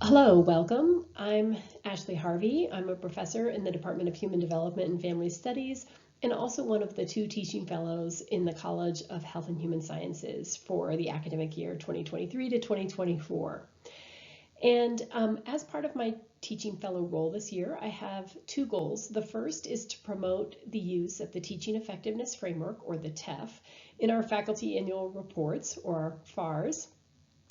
Hello, welcome. I'm Ashley Harvey. I'm a professor in the Department of Human Development and Family Studies and also one of the 2 teaching fellows in the College of Health and Human Sciences for the academic year 2023 to 2024. And as part of my teaching fellow role this year, I have 2 goals. The first is to promote the use of the Teaching Effectiveness Framework, or the TEF, in our faculty annual reports, or FARs.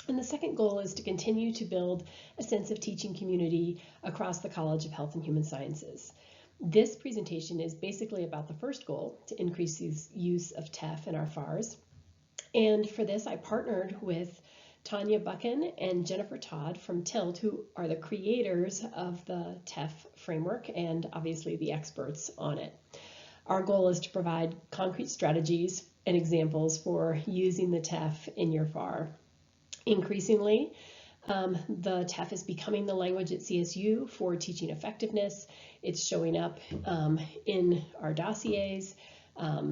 And the second goal is to continue to build a sense of teaching community across the College of Health and Human Sciences. This presentation is basically about the first goal, to increase the use of TEF in our FARs. And for this, I partnered with Tanya Buchan and Jennifer Todd from TILT, who are the creators of the TEF framework and obviously the experts on it. Our goal is to provide concrete strategies and examples for using the TEF in your FAR. Increasingly, the TEF is becoming the language at CSU for teaching effectiveness. It's showing up in our dossiers.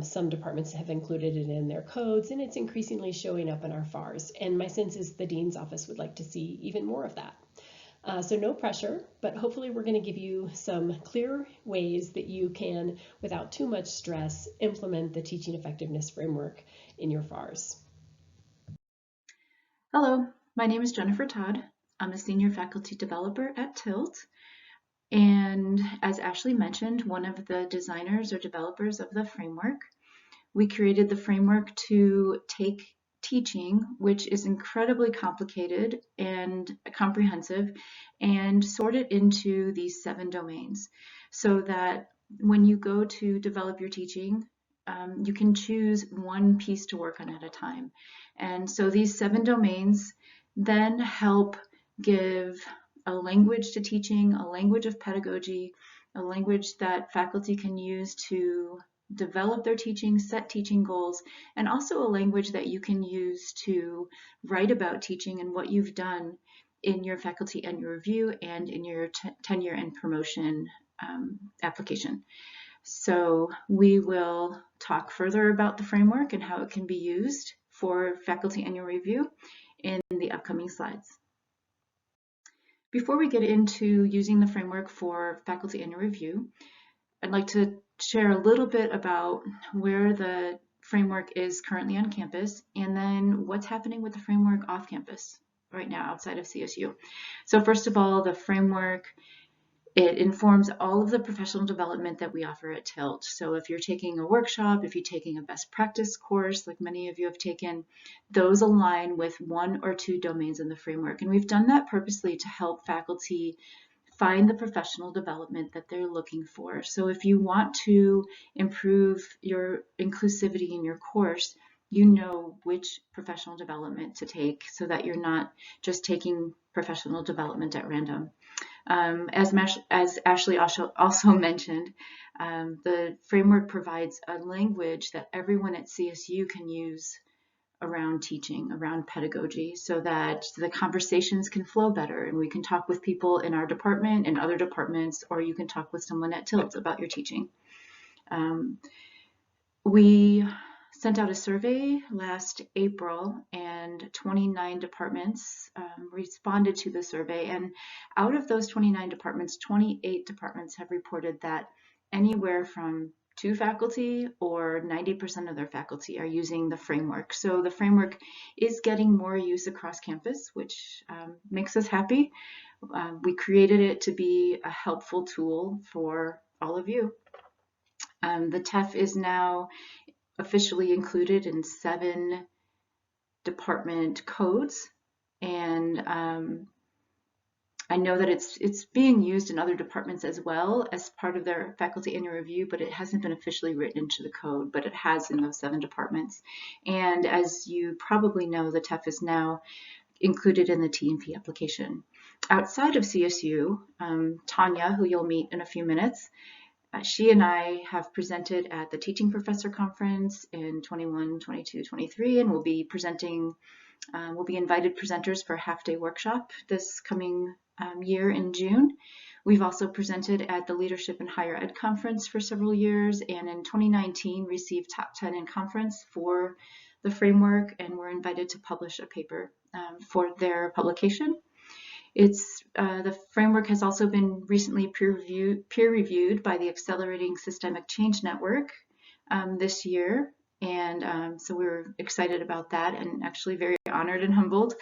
Some departments have included it in their codes, and it's increasingly showing up in our FARs. And my sense is the Dean's Office would like to see even more of that. So no pressure, but hopefully we're going to give you some clear ways that you can, without too much stress, implement the teaching effectiveness framework in your FARs. Hello, my name is Jennifer Todd. I'm a senior faculty developer at TILT. And as Ashley mentioned, one of the designers or developers of the framework. We created the framework to take teaching, which is incredibly complicated and comprehensive, and sort it into these 7 domains so that when you go to develop your teaching, you can choose one piece to work on at a time. And so these 7 domains then help give a language to teaching, a language of pedagogy, a language that faculty can use to develop their teaching, set teaching goals, and also a language that you can use to write about teaching and what you've done in your faculty annual review and in your tenure and promotion application. So we will talk further about the framework and how it can be used for faculty annual review in the upcoming slides. Before we get into using the framework for faculty annual review, I'd like to share a little bit about where the framework is currently on campus and then what's happening with the framework off campus right now outside of CSU. So first of all, the framework, it informs all of the professional development that we offer at TILT. So if you're taking a workshop, if you're taking a best practice course, like many of you have taken, those align with 1 or 2 domains in the framework. And we've done that purposely to help faculty find the professional development that they're looking for. So if you want to improve your inclusivity in your course, you know which professional development to take so that you're not just taking professional development at random. As Ashley also mentioned, the framework provides a language that everyone at CSU can use around teaching, around pedagogy, so that the conversations can flow better and we can talk with people in our department and other departments, or you can talk with someone at TILT about your teaching. We sent out a survey last April and 29 departments responded to the survey, and out of those 29 departments, 28 departments have reported that anywhere from 2 faculty or 90% of their faculty are using the framework. So the framework is getting more use across campus, which makes us happy. We created it to be a helpful tool for all of you. The TEF is now officially included in 7 department codes, and I know that it's being used in other departments as well as part of their faculty annual review, but it hasn't been officially written into the code, but it has in those 7 departments. And as you probably know, the TEF is now included in the T&P application. Outside of CSU, Tanya, who you'll meet in a few minutes, she and I have presented at the Teaching Professor Conference in 21, 22, 23, and we'll be presenting, we'll be invited presenters for a half-day workshop this coming year in June. We've also presented at the Leadership in Higher Ed Conference for several years, and in 2019 received top 10 in conference for the framework, and were invited to publish a paper for their publication. It's the framework has also been recently peer-reviewed by the Accelerating Systemic Change Network this year. And so we're excited about that and actually very honored and humbled.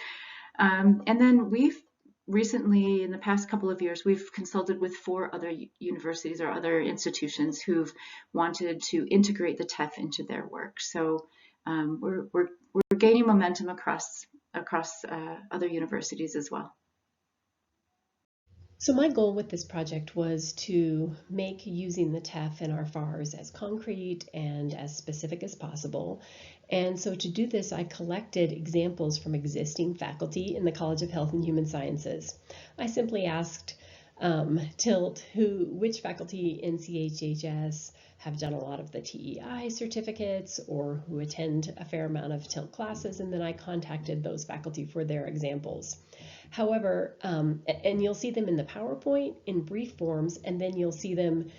And then we've recently, in the past couple of years, we've consulted with 4 other universities or other institutions who've wanted to integrate the TEF into their work. So we're gaining momentum across other universities as well. So my goal with this project was to make using the TEF in our FARs as concrete and as specific as possible. And so to do this, I collected examples from existing faculty in the College of Health and Human Sciences. I simply asked TILT which faculty in CHHS have done a lot of the TEI certificates or who attend a fair amount of TILT classes, and then I contacted those faculty for their examples. However, and you'll see them in the PowerPoint in brief forms, and then you'll see them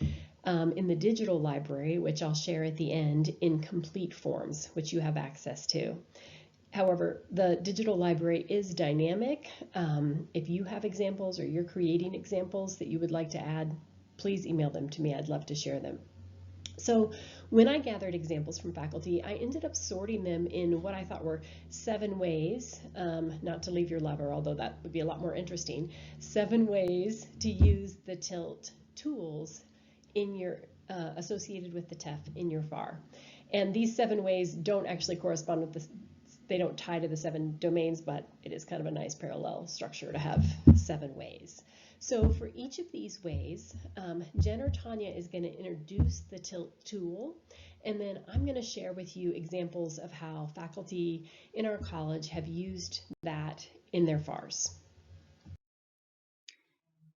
in the digital library, which I'll share at the end, in complete forms, which you have access to. However, the digital library is dynamic. If you have examples or you're creating examples that you would like to add, please email them to me. I'd love to share them. So when I gathered examples from faculty, I ended up sorting them in what I thought were 7 ways, not to leave your lover, although that would be a lot more interesting, 7 ways to use the TILT tools in your associated with the TEF in your FAR. And these 7 ways don't actually correspond with this. They don't tie to the 7 domains, but it is kind of a nice parallel structure to have 7 ways. So for each of these ways, Jen or Tanya is going to introduce the TILT tool, and then I'm going to share with you examples of how faculty in our college have used that in their FARs.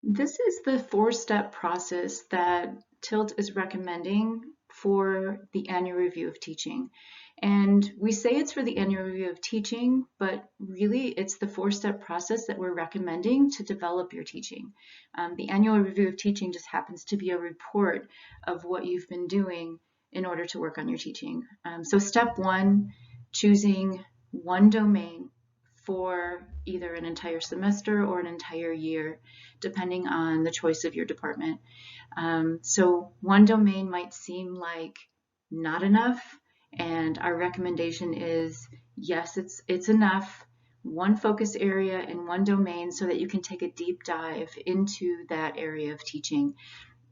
This is the 4-step process that TILT is recommending for the annual review of teaching. And we say it's for the annual review of teaching, but really it's the 4-step process that we're recommending to develop your teaching. The annual review of teaching just happens to be a report of what you've been doing in order to work on your teaching. So step 1, choosing one domain for either an entire semester or an entire year, depending on the choice of your department. So one domain might seem like not enough, and our recommendation is, yes, it's enough. One focus area in one domain so that you can take a deep dive into that area of teaching.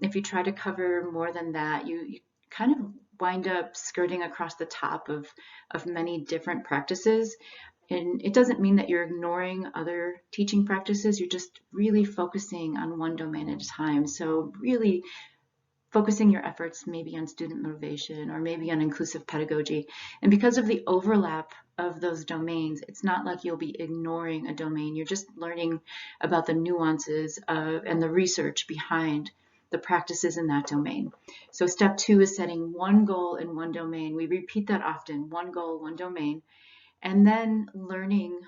If you try to cover more than that, you kind of wind up skirting across the top of many different practices. And it doesn't mean that you're ignoring other teaching practices. You're just really focusing on one domain at a time. So really focusing your efforts maybe on student motivation or maybe on inclusive pedagogy. And because of the overlap of those domains, it's not like you'll be ignoring a domain. You're just learning about the nuances and the research behind the practices in that domain. So step 2 is setting one goal in one domain. We repeat that often, one goal, one domain, and then learning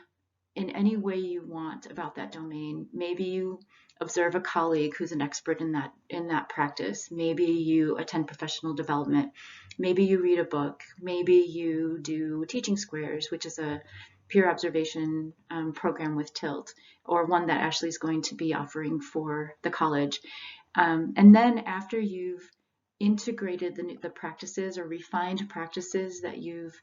in any way you want about that domain. Maybe you observe a colleague who's an expert in that practice. Maybe you attend professional development. Maybe you read a book. Maybe you do Teaching Squares, which is a peer observation program with TILT, or one that Ashley is going to be offering for the college. And then after you've integrated the practices or refined practices that you've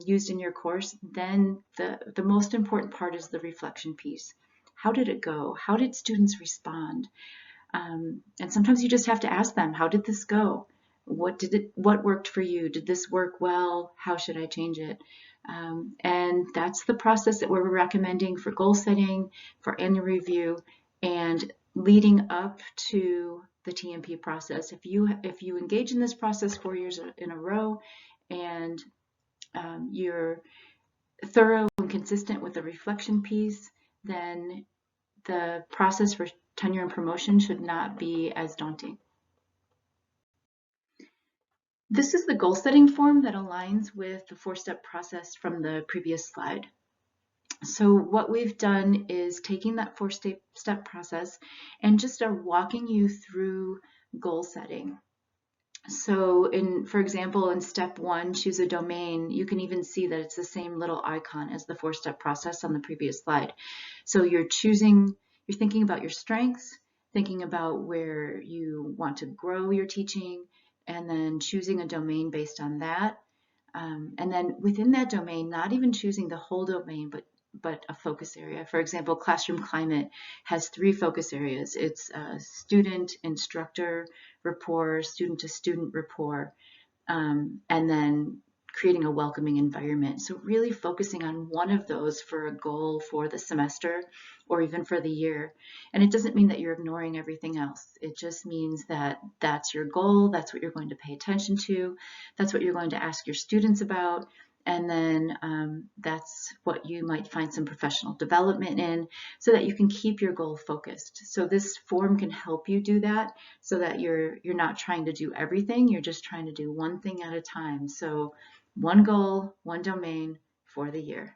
used in your course, then the most important part is the reflection piece. How did it go? How did students respond? And sometimes you just have to ask them, how did this go? What worked for you? Did this work well? How should I change it? And that's the process that we're recommending for goal setting, for annual review, and leading up to the TMP process. If you engage in this process 4 years in a row and you're thorough and consistent with the reflection piece, then the process for tenure and promotion should not be as daunting. This is the goal setting form that aligns with the 4-step process from the previous slide. So what we've done is taking that 4-step process and just are walking you through goal setting. So for example, in step 1, choose a domain, you can even see that it's the same little icon as the 4-step process on the previous slide. So you're you're thinking about your strengths, thinking about where you want to grow your teaching, and then choosing a domain based on that. And then within that domain, not even choosing the whole domain, but a focus area. For example, classroom climate has 3 focus areas. It's student-instructor rapport, student-to-student rapport, and then creating a welcoming environment. So really focusing on one of those for a goal for the semester or even for the year. And it doesn't mean that you're ignoring everything else. It just means that that's your goal, that's what you're going to pay attention to, that's what you're going to ask your students about, and then that's what you might find some professional development in so that you can keep your goal focused. So this form can help you do that so that you're not trying to do everything, you're just trying to do one thing at a time. So one goal, one domain for the year.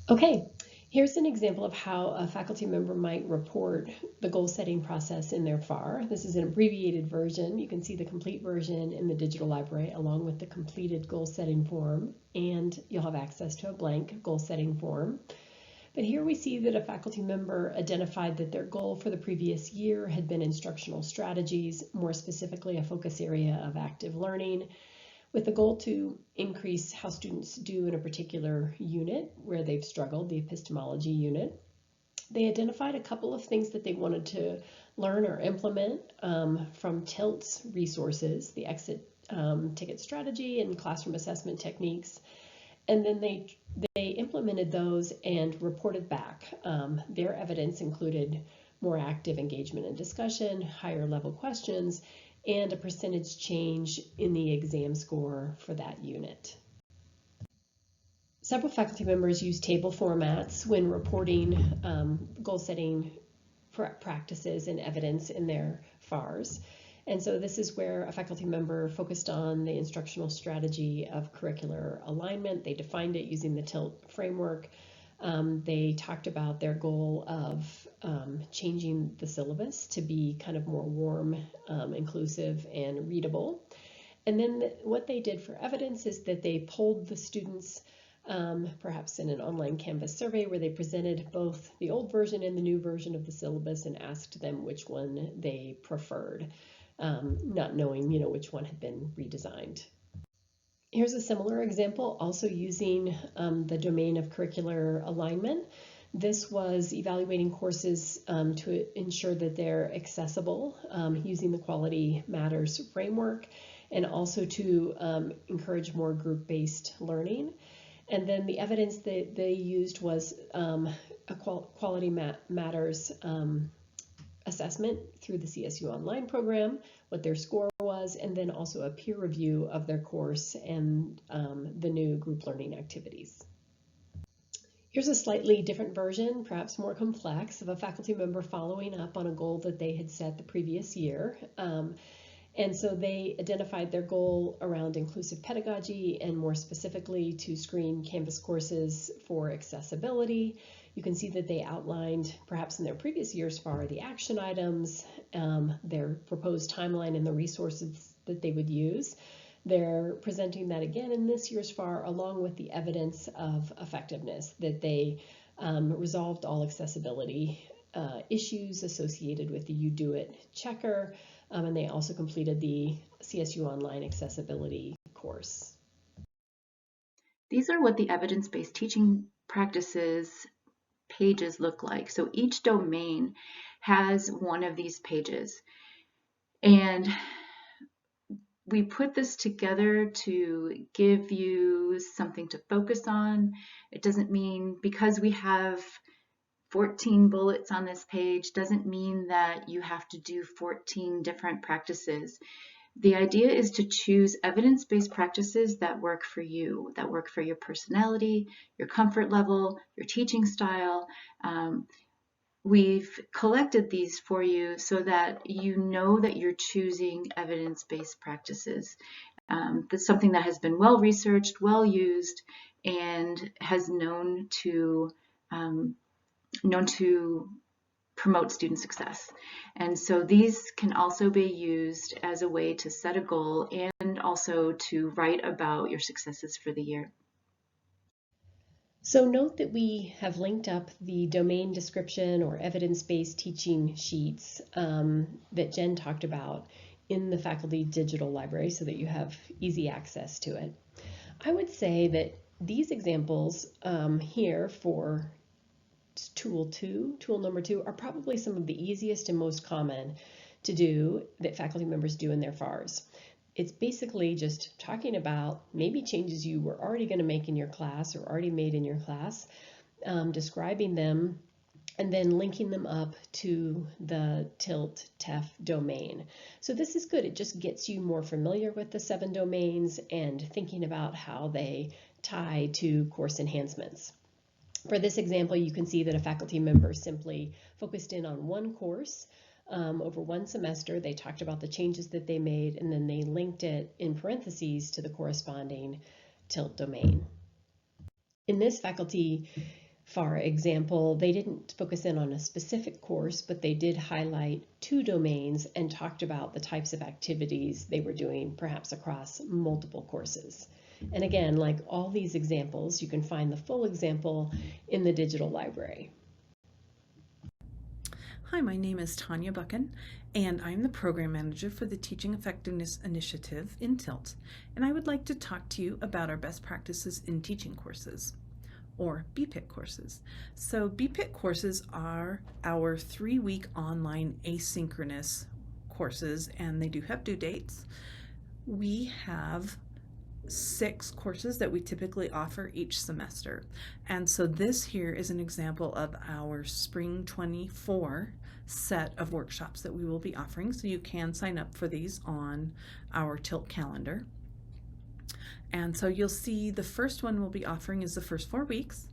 Okay, here's an example of how a faculty member might report the goal setting process in their FAR. This is an abbreviated version. You can see the complete version in the digital library along with the completed goal setting form, and you'll have access to a blank goal setting form. But here we see that a faculty member identified that their goal for the previous year had been instructional strategies, more specifically a focus area of active learning, with the goal to increase how students do in a particular unit where they've struggled, the epistemology unit. They identified a couple of things that they wanted to learn or implement from TILT's resources, the exit ticket strategy and classroom assessment techniques. And then they implemented those and reported back. Their evidence included more active engagement and discussion, higher level questions, and a percentage change in the exam score for that unit. Several faculty members use table formats when reporting goal setting practices and evidence in their FARs. And so this is where a faculty member focused on the instructional strategy of curricular alignment. They defined it using the TILT framework. They talked about their goal of changing the syllabus to be kind of more warm, inclusive, and readable. And then what they did for evidence is that they polled the students, perhaps in an online Canvas survey, where they presented both the old version and the new version of the syllabus and asked them which one they preferred, not knowing, which one had been redesigned. Here's a similar example, also using the domain of curricular alignment. This was evaluating courses to ensure that they're accessible using the Quality Matters framework, and also to encourage more group-based learning. And then the evidence that they used was a Quality Matters assessment through the CSU Online program, what their score was, and then also a peer review of their course and the new group learning activities. Here's a slightly different version, perhaps more complex, of a faculty member following up on a goal that they had set the previous year. And so they identified their goal around inclusive pedagogy and more specifically to screen Canvas courses for accessibility. You can see that they outlined, perhaps in their previous year's FAR, the action items, their proposed timeline, and the resources that they would use. They're presenting that again in this year's FAR, along with the evidence of effectiveness, that they resolved all accessibility issues associated with the You Do It checker, and they also completed the CSU Online accessibility course. These are what the evidence-based teaching practices pages look like. So each domain has one of these pages. And we put this together to give you something to focus on. It doesn't mean because we have 14 bullets on this page doesn't mean that you have to do 14 different practices. The idea is to choose evidence-based practices that work for you, that work for your personality, your comfort level, your teaching style. We've collected these for you so that you know that you're choosing evidence-based practices. That's something that has been well researched, well used, and has known to promote student success. And so these can also be used as a way to set a goal and also to write about your successes for the year. So note that we have linked up the domain description or evidence-based teaching sheets that Jen talked about in the faculty digital library so that you have easy access to it. I would say that these examples here for tool number 2, are probably some of the easiest and most common to do that faculty members do in their FARs. It's basically just talking about maybe changes you were already going to make in your class or already made in your class, describing them, and then linking them up to the TILT TEF domain. So this is good. It just gets you more familiar with the 7 domains and thinking about how they tie to course enhancements. For this example, you can see that a faculty member simply focused in on one course over one semester. They talked about the changes that they made, and then they linked it in parentheses to the corresponding TILT domain. In this faculty FAR example, they didn't focus in on a specific course, but they did highlight 2 domains and talked about the types of activities they were doing, perhaps across multiple courses. And again, like all these examples, you can find the full example in the digital library. Hi, my name is Tanya Buchan, and I'm the Program Manager for the Teaching Effectiveness Initiative in TILT, and I would like to talk to you about our best practices in teaching courses, or BPIT courses. So BPIT courses are our 3-week online asynchronous courses, and they do have due dates. We have 6 courses that we typically offer each semester. And so this here is an example of our Spring 24 set of workshops that we will be offering. So you can sign up for these on our TILT calendar. And so you'll see the first one we'll be offering is the first 4 weeks,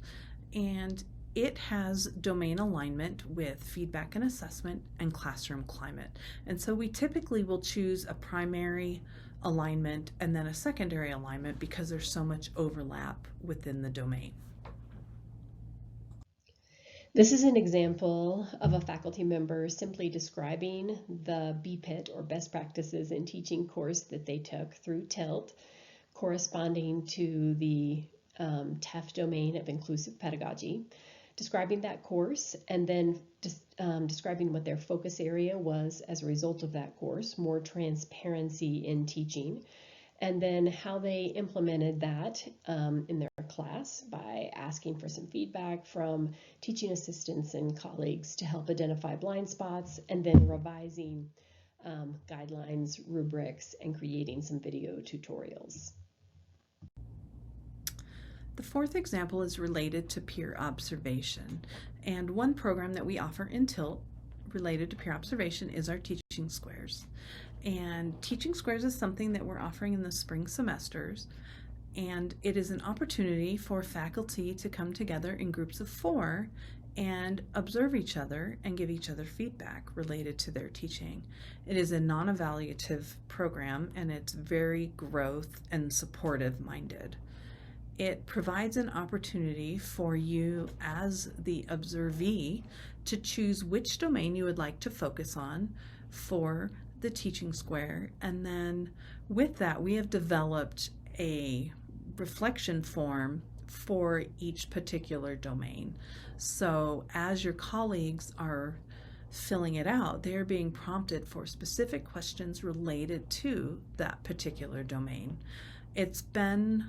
and it has domain alignment with feedback and assessment and classroom climate. And so we typically will choose a primary alignment and then a secondary alignment because there's so much overlap within the domain. This is an example of a faculty member simply describing the BPIT or best practices in teaching course that they took through TILT, corresponding to the TEF domain of inclusive pedagogy, describing that course, and then describing what their focus area was as a result of that course, more transparency in teaching, and then how they implemented that in their class by asking for some feedback from teaching assistants and colleagues to help identify blind spots, and then revising guidelines, rubrics, and creating some video tutorials. The fourth example is related to peer observation, and one program that we offer in TILT related to peer observation is our Teaching Squares. And Teaching Squares is something that we're offering in the spring semesters, and it is an opportunity for faculty to come together in groups of 4 and observe each other and give each other feedback related to their teaching. It is a non-evaluative program, and it's very growth and supportive minded. It provides an opportunity for you as the observee to choose which domain you would like to focus on for the teaching square. And then with that, we have developed a reflection form for each particular domain. So as your colleagues are filling it out, they're being prompted for specific questions related to that particular domain. It's been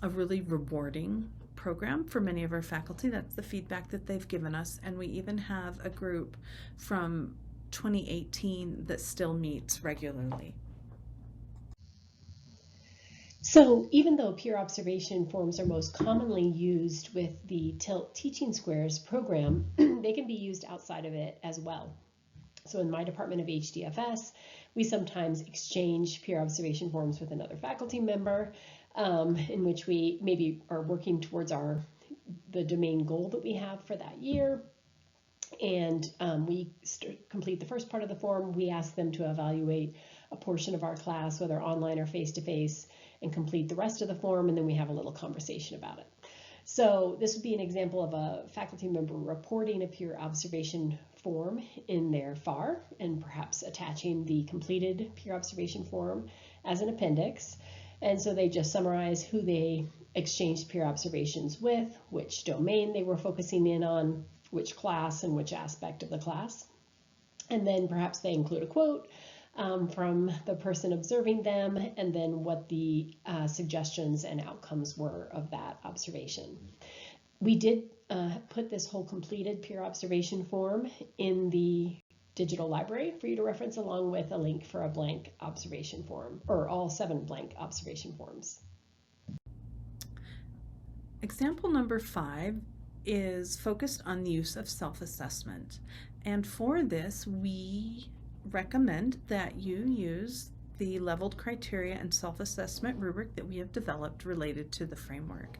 a really rewarding program for many of our faculty. That's the feedback that they've given us, and we even have a group from 2018 that still meets regularly. So even though peer observation forms are most commonly used with the TILT Teaching Squares program, they can be used outside of it as well. So in my department of HDFS, we sometimes exchange peer observation forms with another faculty member, in which we maybe are working towards the domain goal that we have for that year. And we complete the first part of the form. We ask them to evaluate a portion of our class, whether online or face-to-face, and complete the rest of the form, and then we have a little conversation about it. So this would be an example of a faculty member reporting a peer observation form in their FAR and perhaps attaching the completed peer observation form as an appendix. And so they just summarize who they exchanged peer observations with, which domain they were focusing in on, which class and which aspect of the class. And then perhaps they include a quote from the person observing them, and then what the suggestions and outcomes were of that observation. We did put this whole completed peer observation form in the digital library for you to reference, along with a link for a blank observation form, or all 7 blank observation forms. Example number 5 is focused on the use of self-assessment. And for this, we recommend that you use the leveled criteria and self-assessment rubric that we have developed related to the framework.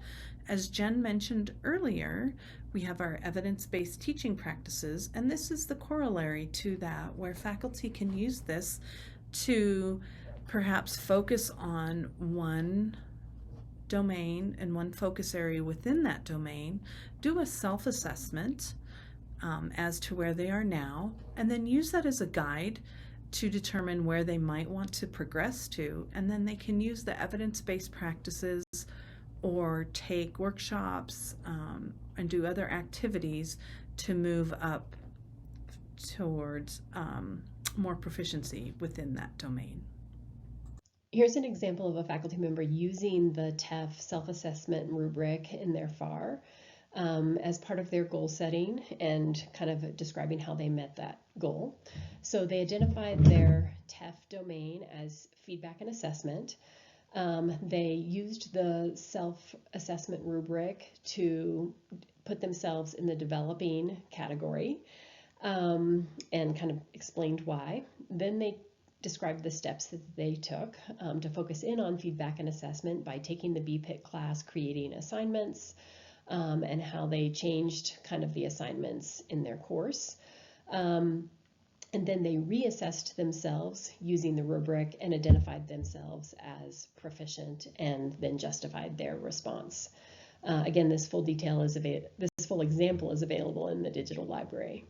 As Jen mentioned earlier, we have our evidence-based teaching practices, and this is the corollary to that, where faculty can use this to perhaps focus on one domain and one focus area within that domain, do a self-assessment as to where they are now, and then use that as a guide to determine where they might want to progress to, and then they can use the evidence-based practices or take workshops and do other activities to move up towards more proficiency within that domain. Here's an example of a faculty member using the TEF self-assessment rubric in their FAR as part of their goal setting and kind of describing how they met that goal. So they identified their TEF domain as feedback and assessment. They used the self-assessment rubric to put themselves in the developing category and kind of explained why. Then they described the steps that they took to focus in on feedback and assessment by taking the BPIT class, creating assignments, and how they changed kind of the assignments in their course. And then they reassessed themselves using the rubric and identified themselves as proficient, and then justified their response. Again, this full example is available in the digital library.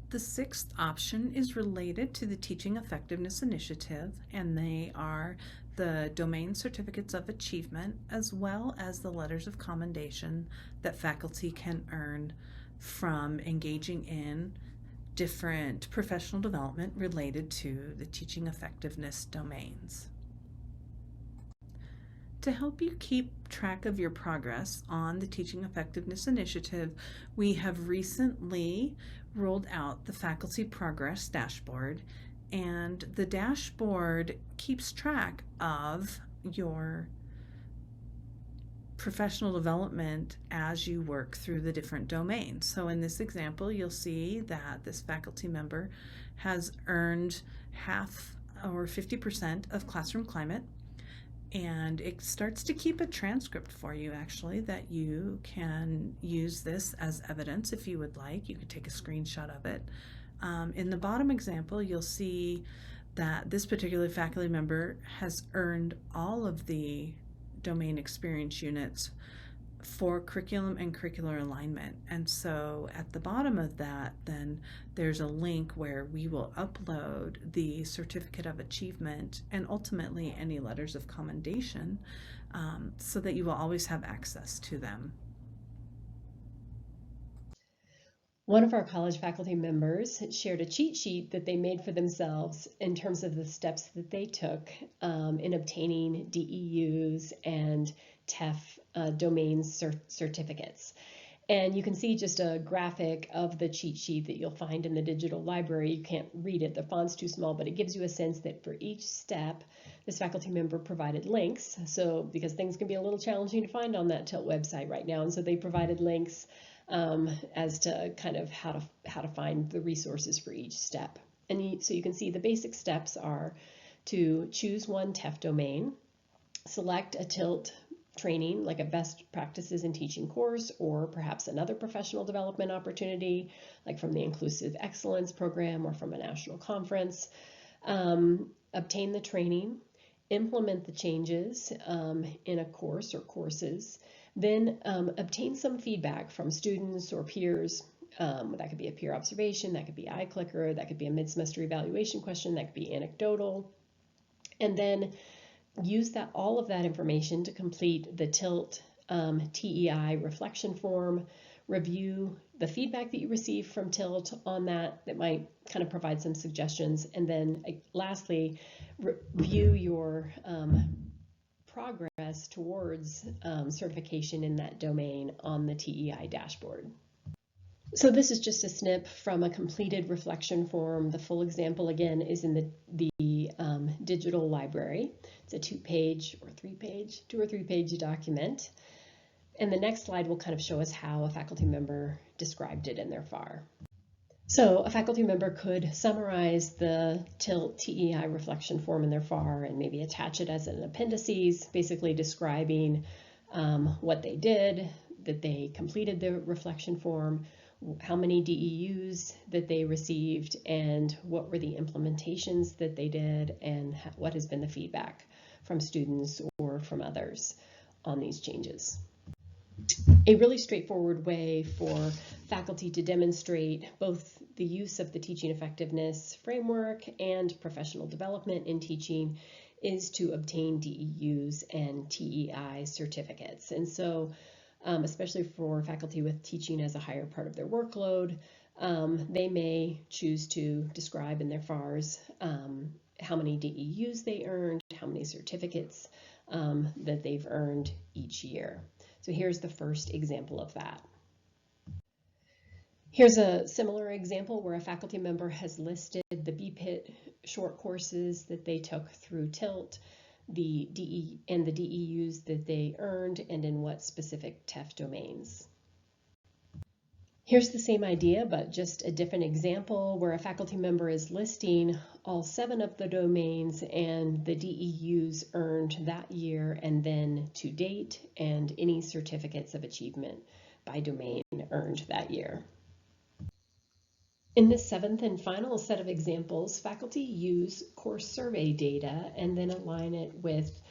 The 6th option is related to the Teaching Effectiveness Initiative, and they are the domain certificates of achievement as well as the letters of commendation that faculty can earn from engaging in different professional development related to the teaching effectiveness domains. To help you keep track of your progress on the Teaching Effectiveness Initiative, we have recently rolled out the Faculty Progress Dashboard, and the dashboard keeps track of your professional development as you work through the different domains. So in this example, you'll see that this faculty member has earned half or 50% of classroom climate, and it starts to keep a transcript for you actually that you can use this as evidence if you would like. You could take a screenshot of it. In the bottom example, you'll see that this particular faculty member has earned all of the domain experience units for curriculum and curricular alignment. And so at the bottom of that, then there's a link where we will upload the certificate of achievement and ultimately any letters of commendation so that you will always have access to them. One of our college faculty members shared a cheat sheet that they made for themselves in terms of the steps that they took in obtaining DEUs and TEF domain certificates. And you can see just a graphic of the cheat sheet that you'll find in the digital library. You can't read it, the font's too small, but it gives you a sense that for each step, this faculty member provided links. So because things can be a little challenging to find on that TILT website right now, and so they provided links as to kind of how to find the resources for each step. And so you can see the basic steps are to choose one TEF domain, select a TILT training, like a best practices in teaching course, or perhaps another professional development opportunity, like from the Inclusive Excellence Program or from a national conference. Obtain the training, implement the changes in a course or courses, then obtain some feedback from students or peers. That could be a peer observation, that could be iClicker, that could be a mid-semester evaluation question, that could be anecdotal. And then use all of that information to complete the TILT TEI reflection form, review the feedback that you receive from TILT on that might kind of provide some suggestions, and then lastly, review your progress towards certification in that domain on the TEI dashboard. So this is just a snip from a completed reflection form. The full example, again, is in the digital library. It's a 2-page or 3-page, 2 or 3-page document. And the next slide will kind of show us how a faculty member described it in their FAR. So a faculty member could summarize the TILT TEI reflection form in their FAR and maybe attach it as an appendices, basically describing what they did, that they completed the reflection form, how many DEUs that they received, and what were the implementations that they did, and what has been the feedback from students or from others on these changes. A really straightforward way for faculty to demonstrate both the use of the teaching effectiveness framework and professional development in teaching is to obtain DEUs and TEI certificates. And so especially for faculty with teaching as a higher part of their workload, they may choose to describe in their FARs how many DEUs they earned, how many certificates that they've earned each year. So here's the first example of that. Here's a similar example where a faculty member has listed the BPIT short courses that they took through TILT, the DEUs that they earned, and in what specific TEF domains. Here's the same idea, but just a different example where a faculty member is listing all 7 of the domains and the DEUs earned that year and then to date, and any certificates of achievement by domain earned that year. In this 7th and final set of examples, faculty use course survey data and then align it with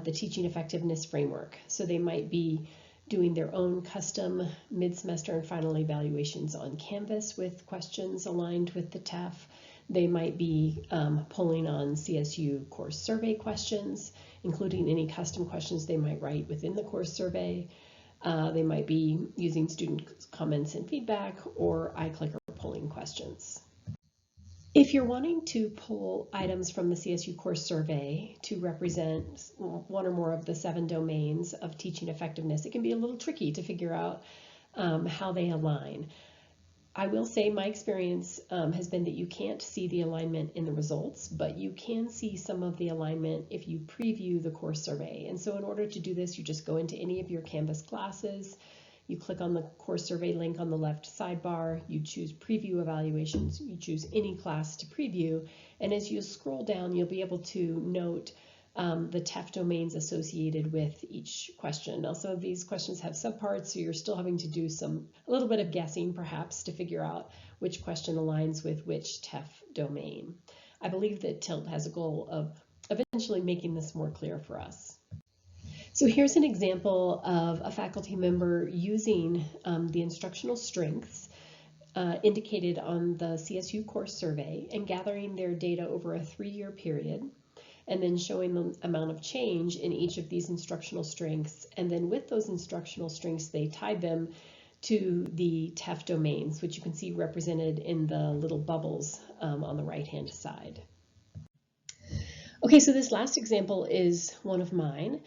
the teaching effectiveness framework. So they might be doing their own custom mid-semester and final evaluations on Canvas with questions aligned with the TEF. They might be pulling on CSU course survey questions, including any custom questions they might write within the course survey. They might be using student comments and feedback or iClicker polling questions. If you're wanting to pull items from the CSU course survey to represent 1 or more of the 7 domains of teaching effectiveness, it can be a little tricky to figure out how they align. I will say my experience has been that you can't see the alignment in the results, but you can see some of the alignment if you preview the course survey. And so in order to do this, you just go into any of your Canvas classes, you click on the course survey link on the left sidebar, you choose preview evaluations, you choose any class to preview, and as you scroll down, you'll be able to note the TEF domains associated with each question. Now, some of these questions have subparts, so you're still having to do a little bit of guessing perhaps to figure out which question aligns with which TEF domain. I believe that TILT has a goal of eventually making this more clear for us. So here's an example of a faculty member using the instructional strengths indicated on the CSU course survey and gathering their data over a 3-year period, and then showing the amount of change in each of these instructional strengths. And then with those instructional strengths, they tied them to the TEF domains, which you can see represented in the little bubbles on the right-hand side. Okay, so this last example is one of mine.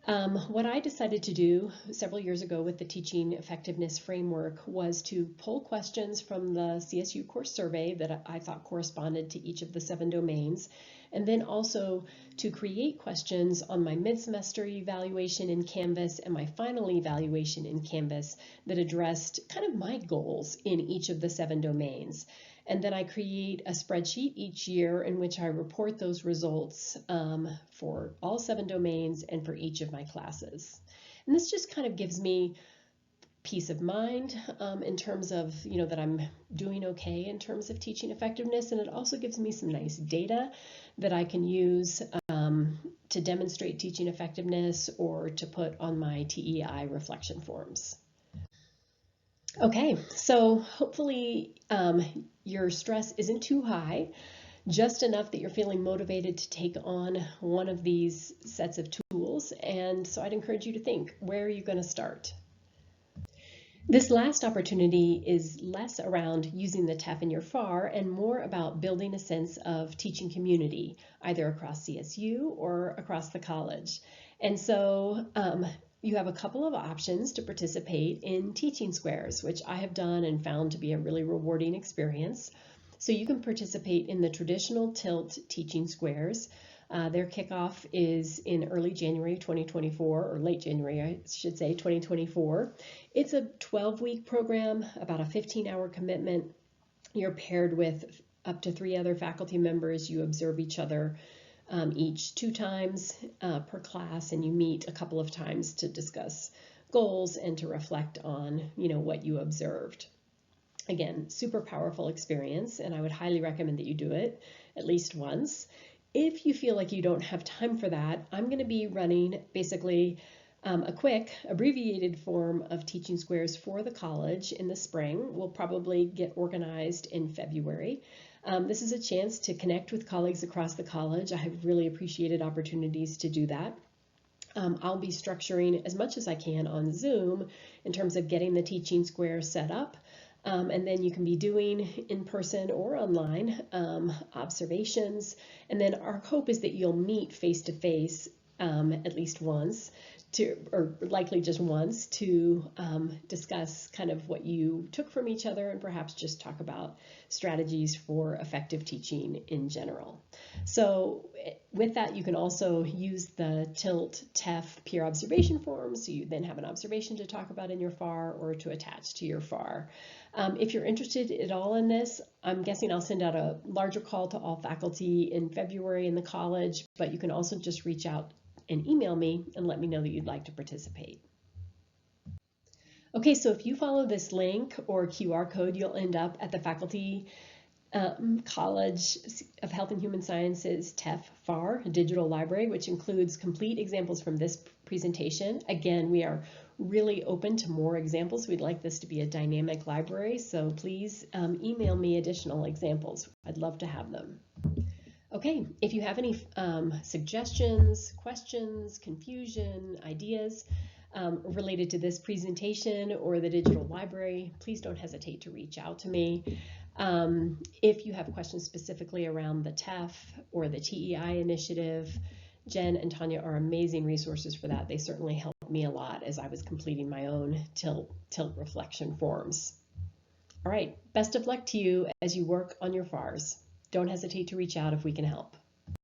What I decided to do several years ago with the teaching effectiveness framework was to pull questions from the CSU course survey that I thought corresponded to each of the 7 domains, and then also to create questions on my mid-semester evaluation in Canvas and my final evaluation in Canvas that addressed kind of my goals in each of the 7 domains. And then I create a spreadsheet each year in which I report those results for all 7 domains and for each of my classes. And this just kind of gives me peace of mind in terms of, that I'm doing okay in terms of teaching effectiveness. And it also gives me some nice data that I can use to demonstrate teaching effectiveness or to put on my TEI reflection forms. Okay, so hopefully your stress isn't too high just enough that you're feeling motivated to take on one of these sets of tools. And so I'd encourage you to think, where are you going to start? This last opportunity is less around using the TEF in your FAR and more about building a sense of teaching community, either across CSU or across the college. And so you have a couple of options to participate in teaching squares, which I have done and found to be a really rewarding experience. So you can participate in the traditional TILT teaching squares. Their kickoff is in early January 2024, or late January, I should say, 2024. It's a 12-week program, about a 15-hour commitment. You're paired with up to 3 other faculty members. You observe each other each 2 times per class, and you meet a couple of times to discuss goals and to reflect on, what you observed. Again, super powerful experience, and I would highly recommend that you do it at least once. If you feel like you don't have time for that, I'm going to be running basically a quick abbreviated form of teaching squares for the college in the spring. We'll probably get organized in February. This is a chance to connect with colleagues across the college. I have really appreciated opportunities to do that. I'll be structuring as much as I can on Zoom in terms of getting the teaching square set up. And then you can be doing in person or online observations. And then our hope is that you'll meet face to face at least once, or likely just once, to discuss kind of what you took from each other and perhaps just talk about strategies for effective teaching in general. So with that, you can also use the TILT TEF peer observation form, so you then have an observation to talk about in your FAR or to attach to your FAR. If you're interested at all in this, I'm guessing I'll send out a larger call to all faculty in February in the college, but you can also just reach out and email me and let me know that you'd like to participate. Okay, so if you follow this link or QR code, you'll end up at the Faculty College of Health and Human Sciences TEF FAR digital library, which includes complete examples from this presentation. Again, we are really open to more examples. We'd like this to be a dynamic library, so please email me additional examples. I'd love to have them. Okay, if you have any suggestions, questions, confusion, ideas related to this presentation or the digital library, please don't hesitate to reach out to me. If you have questions specifically around the TEF or the TEI initiative, Jen and Tanya are amazing resources for that. They certainly helped me a lot as I was completing my own TILT reflection forms. All right, best of luck to you as you work on your FARs. Don't hesitate to reach out if we can help.